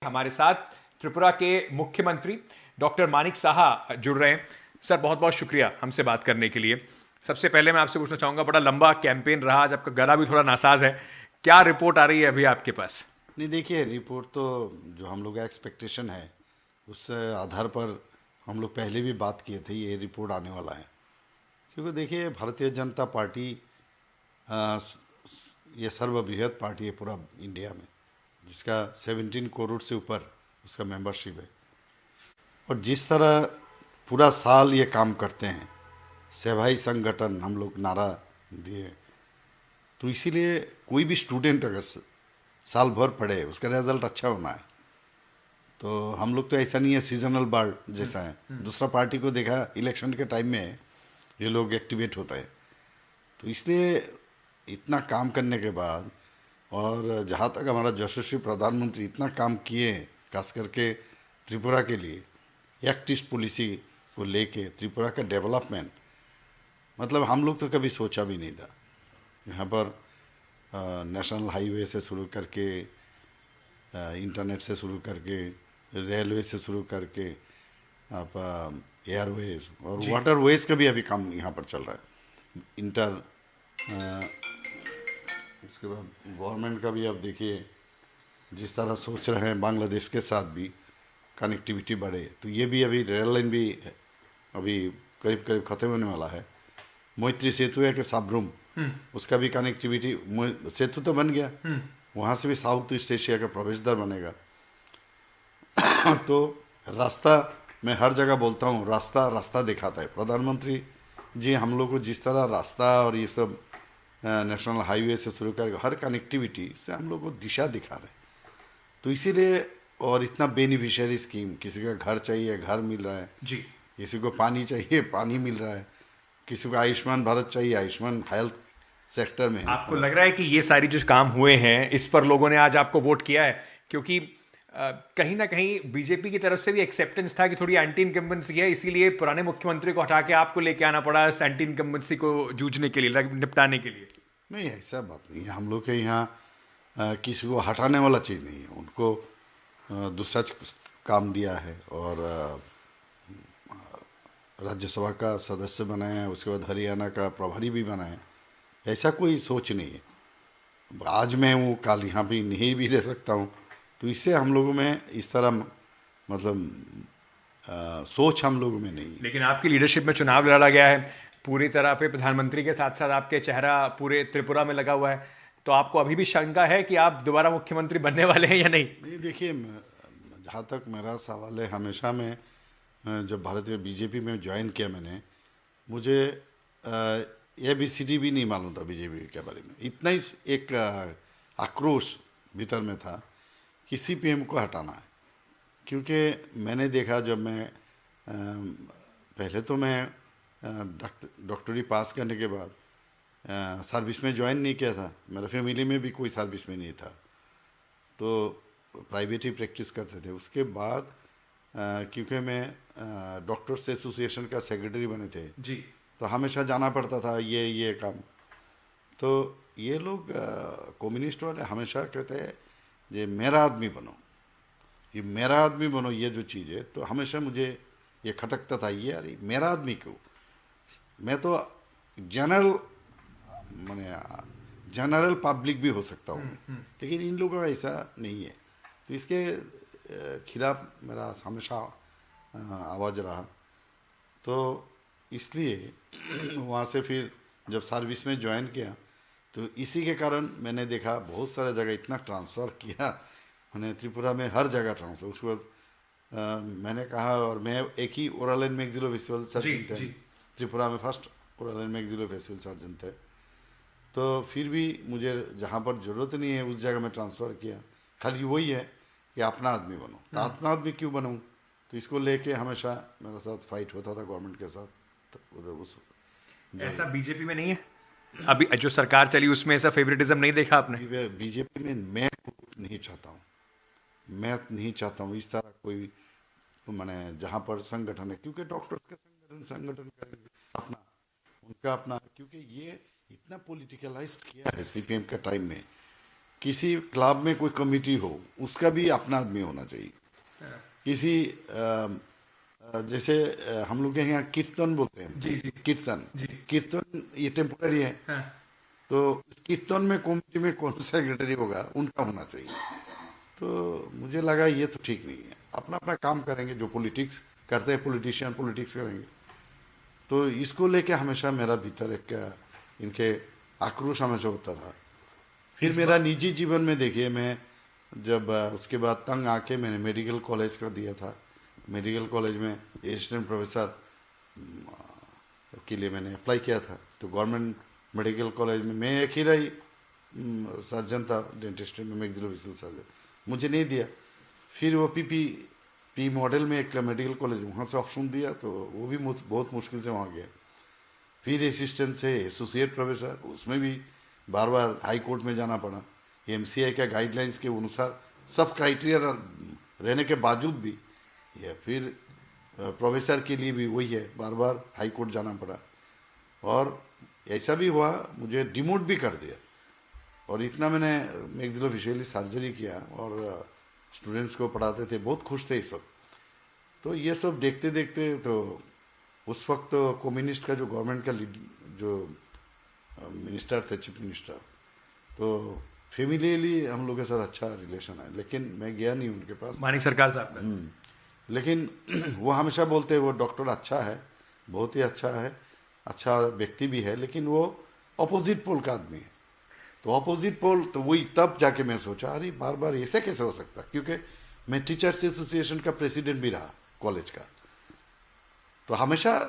हमारे साथ त्रिपुरा के मुख्यमंत्री डॉक्टर मानिक साहा जुड़ रहे हैं। सर बहुत बहुत शुक्रिया हमसे बात करने के लिए। सबसे पहले मैं आपसे पूछना चाहूंगा, बड़ा लंबा कैंपेन रहा, आज आपका गला भी थोड़ा नासाज है, क्या रिपोर्ट आ रही है अभी आपके पास? नहीं, देखिए, रिपोर्ट तो जो हम लोग का एक्सपेक्टेशन है उस आधार पर हम लोग पहले भी बात किए थे, ये रिपोर्ट आने वाला है। क्योंकि देखिए, भारतीय जनता पार्टी ये सर्वबृहत पार्टी है पूरा इंडिया में, जिसका 17 करोड़ से ऊपर उसका मेंबरशिप है। और जिस तरह पूरा साल ये काम करते हैं, सेवाई संगठन हम लोग नारा दिए, तो इसीलिए कोई भी स्टूडेंट अगर साल भर पढ़े उसका रिजल्ट अच्छा होना है। तो हम लोग तो ऐसा नहीं है सीजनल बर्ड जैसा है, दूसरा पार्टी को देखा इलेक्शन के टाइम में ये लोग एक्टिवेट होता है। तो इसलिए इतना काम करने के बाद, और जहाँ तक हमारा यशस्वी प्रधानमंत्री इतना काम किए, खास करके त्रिपुरा के लिए एक्ट ईस्ट पॉलिसी को लेके त्रिपुरा का डेवलपमेंट, मतलब हम लोग तो कभी सोचा भी नहीं था। यहाँ पर नेशनल हाईवे से शुरू करके, इंटरनेट से शुरू करके, रेलवे से शुरू करके, आप एयरवेज और वाटरवेज का भी अभी काम यहाँ पर चल रहा है। उसके बाद गवर्नमेंट का भी अब देखिए जिस तरह सोच रहे हैं बांग्लादेश के साथ भी कनेक्टिविटी बढ़े, तो ये भी अभी रेल लाइन भी अभी करीब करीब ख़त्म होने वाला है। मैत्री सेतु है कि साबरूम, उसका भी कनेक्टिविटी, सेतु तो बन गया, वहाँ से भी साउथ ईस्ट एशिया का प्रवेश द्वार बनेगा। तो रास्ता, मैं हर जगह बोलता हूँ, रास्ता रास्ता दिखाता है। प्रधानमंत्री जी हम लोग को जिस तरह रास्ता और ये सब नेशनल हाईवे से शुरू कर हर कनेक्टिविटी से हम लोग को दिशा दिखा रहे हैं। तो इसीलिए, और इतना बेनिफिशियरी स्कीम, किसी का घर चाहिए घर मिल रहा है जी, किसी को पानी चाहिए पानी मिल रहा है, किसी को आयुष्मान भारत चाहिए आयुष्मान हेल्थ सेक्टर में है। आपको लग रहा है कि ये सारी जो काम हुए हैं इस पर लोगों ने आज आपको वोट किया है? क्योंकि कहीं ना कहीं बीजेपी की तरफ से भी एक्सेप्टेंस था कि थोड़ी एंटी इनकम्बेंसी है, इसीलिए पुराने मुख्यमंत्री को हटा के आपको लेके आना पड़ा इस एंटी इनकम्बेंसी को जूझने के लिए, निपटाने के लिए। नहीं, ऐसा बात नहीं है। हम लोग के यहाँ किसी को हटाने वाला चीज़ नहीं है, उनको दूसरा काम दिया है और राज्यसभा का सदस्य बनाया है, उसके बाद हरियाणा का प्रभारी भी बनाया है। ऐसा कोई सोच नहीं है आज मैं हूँ कल यहाँ भी नहीं भी रह सकता हूँ। तो इससे हम लोगों में इस तरह मतलब सोच हम लोगों में नहीं है। लेकिन आपकी लीडरशिप में चुनाव लड़ा गया है पूरी तरह पे, प्रधानमंत्री के साथ साथ आपके चेहरा पूरे त्रिपुरा में लगा हुआ है, तो आपको अभी भी शंका है कि आप दोबारा मुख्यमंत्री बनने वाले हैं या नहीं? नहीं, देखिए, जहाँ तक मेरा सवाल है, हमेशा मैं जब भारतीय बीजेपी में ज्वाइन किया मैंने, मुझे ABCD भी नहीं मालूम था बीजेपी के बारे में। इतना ही एक आक्रोश भीतर में था कि CPM को हटाना है। क्योंकि मैंने देखा, जब मैं पहले तो मैं डॉक्टरी पास करने के बाद सर्विस में ज्वाइन नहीं किया था, मेरा फैमिली में भी कोई सर्विस में नहीं था, तो प्राइवेट ही प्रैक्टिस करते थे। उसके बाद क्योंकि मैं डॉक्टर्स एसोसिएशन का सेक्रेटरी बने थे जी, तो हमेशा जाना पड़ता था ये काम। तो ये लोग कम्युनिस्ट वाले हमेशा कहते हैं ये मेरा आदमी बनो, ये मेरा आदमी बनो, ये जो चीज़ है, तो हमेशा मुझे ये खटकता था, ये अरे मेरा आदमी क्यों? मैं तो जनरल माने जनरल पब्लिक भी हो सकता हूँ, लेकिन इन लोगों का ऐसा नहीं है। तो इसके खिलाफ मेरा हमेशा आवाज़ रहा। तो इसलिए वहाँ से फिर जब सर्विस में ज्वाइन किया, तो इसी के कारण मैंने देखा बहुत सारा जगह इतना ट्रांसफ़र किया, मैंने त्रिपुरा में हर जगह ट्रांसफ़र। उसके बाद मैंने कहा, और मैं एक ही ओरल एंड मैक्सिलोफेशियल सर्जन थे त्रिपुरा में, first oral and maxillofacial surgeon थे। तो फिर भी मुझे जहाँ पर ज़रूरत नहीं है उस जगह में ट्रांसफ़र किया। खाली वही है कि अपना आदमी बनो, तो अपना आदमी क्यों बनूँ? तो इसको लेके हमेशा मेरे साथ फाइट होता था गवर्नमेंट के साथ। तो उस ऐसा बीजेपी में नहीं है? अभी जो सरकार चली उसमें ऐसा फेवरेटिज्म नहीं देखा आपने? बीजेपी में मैं नहीं चाहता हूँ, मैं नहीं चाहता हूँ इस तरह कोई, मैंने जहाँ पर संगठन है, क्योंकि डॉक्टर्स का संगठन का अपना, उनका अपना, क्योंकि ये इतना पॉलिटिकलाइज किया है CPM के टाइम में किसी क्लब में कोई कमेटी हो, उसका भी अपना आदमी होना चाहिए। किसी जैसे हम लोग के यहाँ कीर्तन बोलते हैं, जी जी कीर्तन जी। कीर्तन ये टेम्पोररी है। हाँ। तो कीर्तन में कमेटी में कौन सेक्रेटरी होगा, उनका होना चाहिए। तो मुझे लगा ये तो ठीक नहीं है। अपना अपना काम करेंगे, जो पॉलिटिक्स करते हैं पॉलिटिशियन पॉलिटिक्स करेंगे। तो इसको लेके हमेशा मेरा भीतर एक इनके आक्रोश हमेशा होता था। फिर मेरा निजी जीवन में देखिए, मैं जब उसके बाद तंग आके मैंने मेडिकल कॉलेज का दिया था। मेडिकल कॉलेज में असिस्टेंट प्रोफेसर के लिए मैंने अप्लाई किया था। तो गवर्नमेंट मेडिकल कॉलेज में मैं अकेला ही सर्जन था, डेंटिस्ट में, मैक्सिलोफेशियल सर्जन। मुझे नहीं दिया। फिर वो पी मॉडल में एक मेडिकल कॉलेज, वहाँ से ऑप्शन दिया, तो वो भी बहुत मुश्किल से वहाँ गया। फिर असिस्टेंट से एसोसिएट प्रोफेसर, उसमें भी बार बार हाई कोर्ट में जाना पड़ा। एमसीआई के गाइडलाइंस के अनुसार सब क्राइटेरिया रहने के बावजूद भी, या फिर प्रोफेसर के लिए भी वही है, बार बार हाई कोर्ट जाना पड़ा। और ऐसा भी हुआ, मुझे डिमोट भी कर दिया। और इतना मैंने मैक्सिलोफेशियल सर्जरी किया और स्टूडेंट्स को पढ़ाते थे, बहुत खुश थे ये सब। तो ये सब देखते देखते, तो उस वक्त तो कम्युनिस्ट का जो गवर्नमेंट का जो मिनिस्टर थे, चीफ मिनिस्टर, तो फैमिलीली हम लोग के साथ अच्छा रिलेशन है। लेकिन मैं गया नहीं उनके पास। मानिक सरकार साहब का। लेकिन वो हमेशा बोलते हैं वो डॉक्टर अच्छा है, बहुत ही अच्छा है, अच्छा व्यक्ति भी है, लेकिन वो अपोजिट पोल का आदमी है। तो अपोजिट पोल, तो वही तब जाके मैं सोचा, अरे बार बार ऐसे कैसे हो सकता, क्योंकि मैं टीचर्स एसोसिएशन का प्रेसिडेंट भी रहा कॉलेज का। तो हमेशा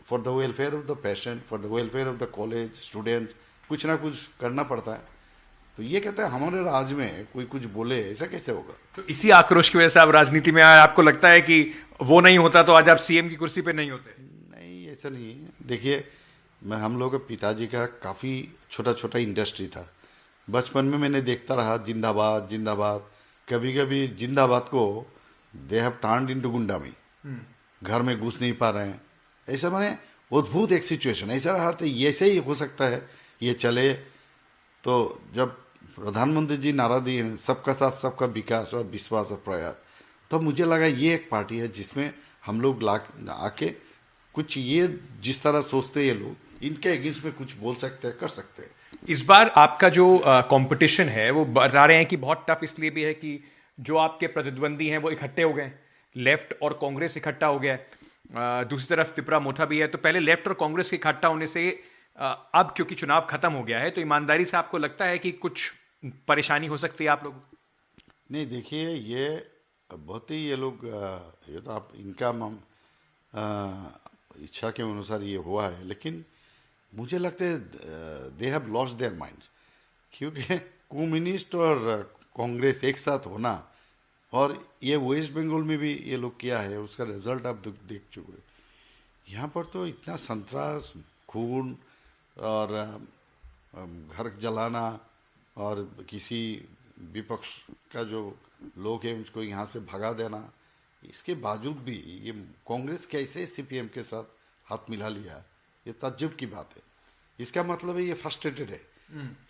for the welfare of the patient, for the welfare of the college student, कुछ ना कुछ करना पड़ता है। तो ये कहते हैं हमारे राज्य में कोई कुछ बोले, ऐसा कैसे होगा। तो इसी आक्रोश की वजह से आप राजनीति में आए। आपको लगता है कि वो नहीं होता तो आज आप सीएम की कुर्सी पे नहीं होते? नहीं, ऐसा नहीं है। देखिए, मैं हम लोग के पिताजी का काफ़ी छोटा छोटा इंडस्ट्री था। बचपन में मैंने देखता रहा, जिंदाबाद जिंदाबाद। कभी कभी जिंदाबाद को दे हैव टर्न्ड इनटू गुंडामी, घर में घुस नहीं पा रहे हैं, ऐसा मैंने अद्भुत एक सिचुएशन ऐसा रहा। तो ऐसे ही हो सकता है ये चले। तो जब प्रधानमंत्री जी नारा दिए हैं, सबका साथ सबका विकास और विश्वास और प्रयास, तब मुझे लगा ये एक पार्टी है जिसमें हम लोग आके कुछ ये जिस तरह सोचते हैं ये लोग, इनके अगेंस्ट में कुछ बोल सकते हैं, कर सकते हैं। इस बार आपका जो कंपटीशन है वो बता रहे हैं कि बहुत टफ इसलिए भी है कि जो आपके प्रतिद्वंदी हैं वो इकट्ठे हो गए, लेफ्ट और कांग्रेस इकट्ठा हो गया है। दूसरी तरफ त्रिपुरा मोथा भी है। तो पहले लेफ्ट और कांग्रेस के इकट्ठा होने से अब क्योंकि चुनाव खत्म हो गया है, तो ईमानदारी से आपको लगता है कि कुछ परेशानी हो सकती है आप लोगों को? नहीं, देखिए, ये बहुत ही ये लोग ये तो आप इनका इच्छा के अनुसार ये हुआ है। लेकिन मुझे लगता है they have lost their minds, क्योंकि कम्युनिस्ट और कांग्रेस एक साथ होना, और ये वेस्ट बंगाल में भी ये लोग किया है, उसका रिजल्ट आप देख चुके हैं। यहाँ पर तो इतना संतरास, खून और घर जलाना, और किसी विपक्ष का जो लोग हैं उसको यहाँ से भगा देना, इसके बावजूद भी ये कांग्रेस कैसे सीपीएम के साथ हाथ मिला लिया, ये ताज्जुब की बात है। इसका मतलब है ये फ्रस्ट्रेटेड है,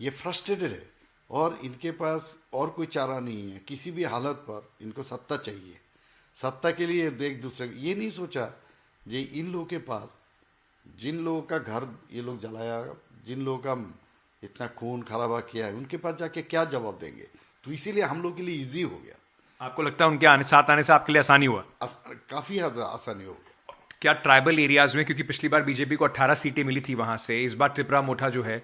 ये फ्रस्ट्रेटेड है, और इनके पास और कोई चारा नहीं है। किसी भी हालत पर इनको सत्ता चाहिए। सत्ता के लिए एक दूसरे ये नहीं सोचा जे इन लोगों के पास, जिन लोगों का घर ये लोग जलाया, जिन लोगों का इतना खून खराबा किया है, उनके पास जाके क्या जवाब देंगे। तो इसीलिए हम लोग के लिए इजी हो गया। आपको लगता है उनके साथ आने से आपके लिए आसानी हुआ? काफ़ी आसानी हो गया। क्या ट्राइबल एरियाज में, क्योंकि पिछली बार बीजेपी को 18 सीटें मिली थी वहां से, इस बार त्रिपुरा मोठा जो है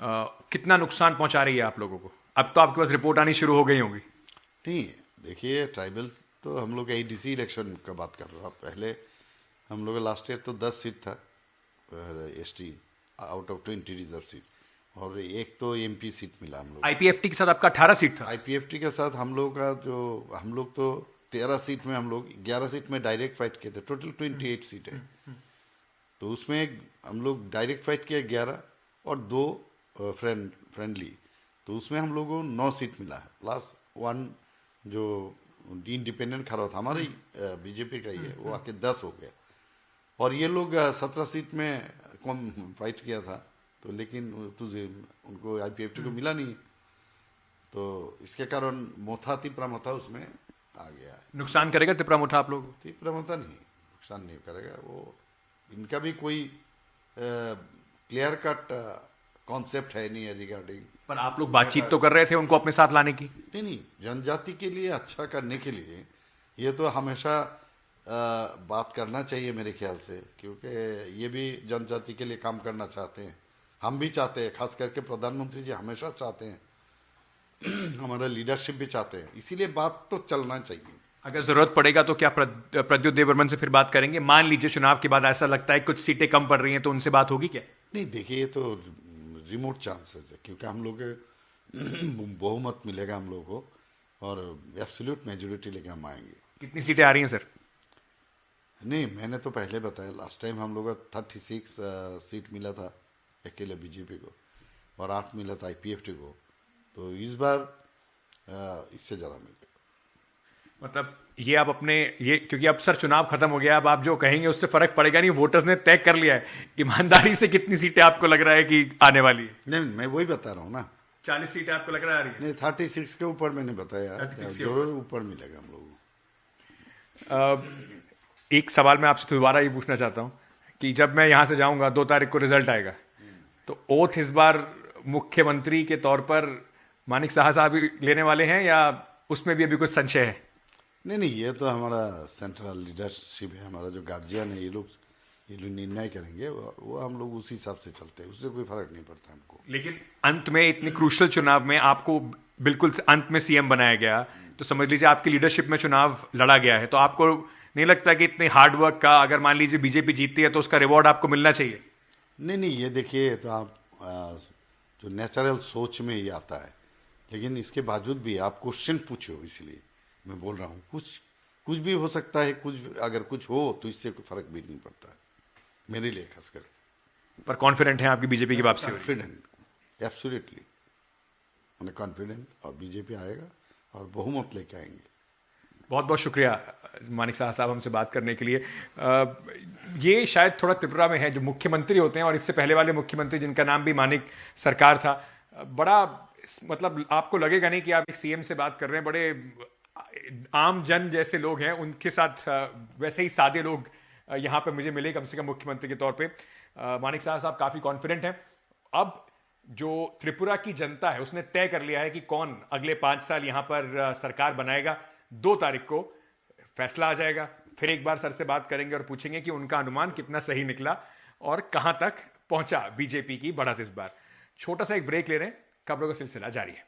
कितना नुकसान पहुंचा रही है आप लोगों को? अब तो आपके पास रिपोर्ट आनी शुरू हो गई होगी। नहीं, देखिए, ट्राइबल तो हम लोग एडीसी इलेक्शन का बात कर रहे हो। पहले हम लोग लास्ट ईयर तो 10 सीट था ST out of 20 reserve seat, और एक तो एमपी सीट मिला हम लोग। आईपीएफटी के साथ आपका 18 सीट था। आईपीएफटी के साथ हम लोग का जो, हम लोग तो 13 सीट में, हम लोग 11 सीट में डायरेक्ट फाइट किए थे। टोटल 28 सीट है। तो उसमें हम लोग डायरेक्ट फाइट किए 11 और 2 फ्रेंडली। तो उसमें हम लोगों को 9 सीट मिला है, प्लस 1 जो इंडिपेंडेंट खड़ा था हमारे बीजेपी का ही है, वो आके 10 हो गया। और ये लोग 17 सीट में कम फाइट किया था, तो लेकिन तो उनको आईपीएफटी को मिला नहीं। तो इसके कारण मोथा तिपरामथा उसमें आ गया है। नुकसान करेगा तिपरामुठा आप लोगों को? तिपरामथा नहीं, नुकसान नहीं करेगा वो। इनका भी कोई क्लियर कट कॉन्सेप्ट है नहीं है रिगार्डिंग। पर आप लोग बातचीत तो कर रहे थे उनको अपने साथ लाने की। नहीं, जनजाति के लिए अच्छा करने के लिए ये तो हमेशा बात करना चाहिए मेरे ख्याल से, क्योंकि ये भी जनजाति के लिए काम करना चाहते हैं, हम भी चाहते हैं, खास करके प्रधानमंत्री जी हमेशा चाहते हैं हमारा लीडरशिप भी चाहते हैं, इसीलिए बात तो चलना चाहिए। अगर जरूरत पड़ेगा तो क्या प्रद्युत देवबर्मन से फिर बात करेंगे? मान लीजिए चुनाव के बाद ऐसा लगता है कुछ सीटें कम पड़ रही हैं तो उनसे बात होगी क्या? नहीं, देखिए ये तो रिमोट चांसेस है, क्योंकि हम लोग बहुमत मिलेगा हम लोग को और एब्सोल्यूट मेजोरिटी लेके हम आएंगे। कितनी सीटें आ रही हैं सर? नहीं, मैंने तो पहले बताया, लास्ट टाइम हम लोग को 36 सीट मिला था अकेले बीजेपी को और 8 मिला था आईपीएफटी को, तो इस बार इससे ज़्यादा मिलेगा। मतलब ये आप अपने ये, क्योंकि अब सर चुनाव खत्म हो गया, अब आप जो कहेंगे उससे फर्क पड़ेगा नहीं, वोटर्स ने तय कर लिया है। ईमानदारी से कितनी सीटें आपको लग रहा है कि आने वाली है? नहीं, मैं वही बता रहा हूँ ना, 40 सीटें आपको लग रहा है आ रही है? नहीं 36 के ऊपर मैंने बताया, 36 के जरूर ऊपर मिलेगा हम लोगों को। एक सवाल मैं आपसे दोबारा ये पूछना चाहता हूँ कि जब मैं यहाँ से जाऊँगा 2 तारीख को रिजल्ट आएगा, तो ओथ इस बार मुख्यमंत्री के तौर पर मानिक साहा साहब ही लेने वाले हैं या उसमें भी अभी कुछ संशय है? नहीं, ये तो हमारा सेंट्रल लीडरशिप है, हमारा जो गार्जियन है, ये लोग निर्णय करेंगे और वो हम लोग उसी हिसाब से चलते हैं, उससे कोई फर्क नहीं पड़ता हमको। लेकिन अंत में इतने क्रूशल चुनाव में आपको बिल्कुल अंत में सीएम बनाया गया, तो समझ लीजिए आपकी लीडरशिप में चुनाव लड़ा गया है, तो आपको नहीं लगता कि इतने हार्डवर्क का अगर मान लीजिए बीजेपी जीतती है तो उसका रिवॉर्ड आपको मिलना चाहिए? नहीं, ये देखिए तो आप जो नेचुरल सोच में ही आता है, लेकिन इसके बावजूद भी आप क्वेश्चन पूछो, इसलिए मैं बोल रहा हूँ कुछ भी हो सकता है, अगर कुछ हो तो इससे कोई फर्क भी नहीं पड़ता है मेरे लिए खासकर। पर कॉन्फिडेंट है आपकी बीजेपी की वापसी? कॉन्फिडेंट, एब्सोल्युटली मैंने कॉन्फिडेंट, और बीजेपी आएगा और बहुमत लेके आएंगे। बहुत बहुत शुक्रिया मानिक साहा साहब हमसे बात करने के लिए। ये शायद थोड़ा त्रिपुरा में है, जो मुख्यमंत्री होते हैं और इससे पहले वाले मुख्यमंत्री जिनका नाम भी मानिक सरकार था, बड़ा मतलब आपको लगेगा नहीं कि आप एक सीएम से बात कर रहे हैं, बड़े आम जन जैसे लोग हैं, उनके साथ वैसे ही सादे लोग यहाँ पे मुझे मिले, कम से कम मुख्यमंत्री के तौर पे। मानिक साहब काफ़ी कॉन्फिडेंट हैं। अब जो त्रिपुरा की जनता है उसने तय कर लिया है कि कौन अगले 5 साल यहाँ पर सरकार बनाएगा। 2 तारीख को फैसला आ जाएगा। फिर एक बार सर से बात करेंगे और पूछेंगे कि उनका अनुमान कितना सही निकला और कहाँ तक पहुंचा बीजेपी की बढ़त इस बार। छोटा सा एक ब्रेक ले रहे हैं, खबरों का सिलसिला जारी है।